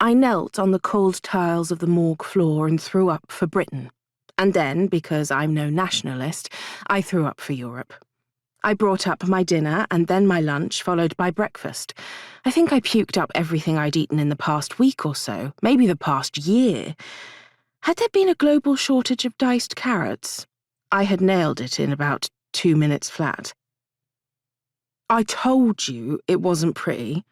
I knelt on the cold tiles of the morgue floor and threw up for Britain. And then, because I'm no nationalist, I threw up for Europe. I brought up my dinner and then my lunch, followed by breakfast. I think I puked up everything I'd eaten in the past week or so, maybe the past year. Had there been a global shortage of diced carrots? I had nailed it in about 2 minutes flat. "I told you it wasn't pretty,"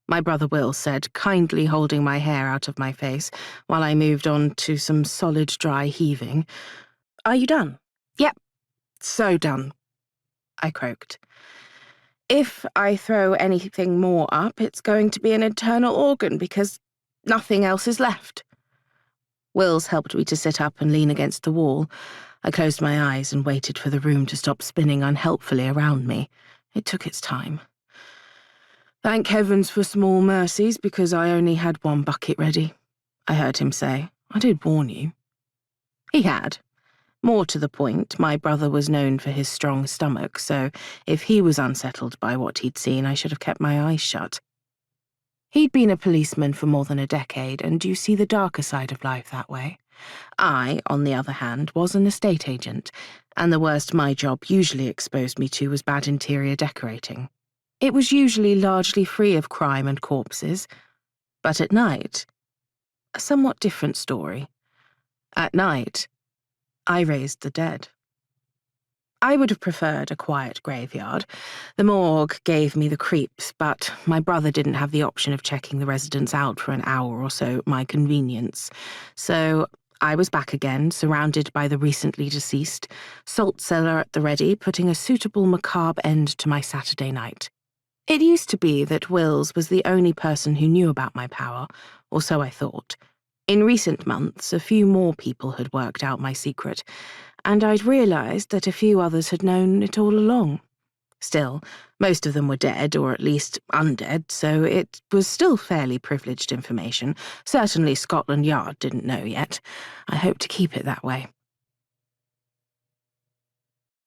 my brother Will said, kindly holding my hair out of my face while I moved on to some solid dry heaving. "Are you done?" "Yep, so done," I croaked. "If I throw anything more up, it's going to be an internal organ because nothing else is left." Wills helped me to sit up and lean against the wall. I closed my eyes and waited for the room to stop spinning unhelpfully around me. It took its time. "Thank heavens for small mercies, because I only had one bucket ready," I heard him say. "I did warn you." He had. More to the point, my brother was known for his strong stomach, so if he was unsettled by what he'd seen, I should have kept my eyes shut. He'd been a policeman for more than a decade, and you see the darker side of life that way. I, on the other hand, was an estate agent, and the worst my job usually exposed me to was bad interior decorating. It was usually largely free of crime and corpses, but at night, a somewhat different story. At night, I raised the dead. I would have preferred a quiet graveyard. The morgue gave me the creeps, but my brother didn't have the option of checking the residents out for an hour or so at my convenience. So I was back again, surrounded by the recently deceased, salt cellar at the ready, putting a suitable macabre end to my Saturday night. It used to be that Wills was the only person who knew about my power, or so I thought. In recent months, a few more people had worked out my secret, and I'd realised that a few others had known it all along. Still, most of them were dead, or at least undead, so it was still fairly privileged information. Certainly Scotland Yard didn't know yet. I hope to keep it that way.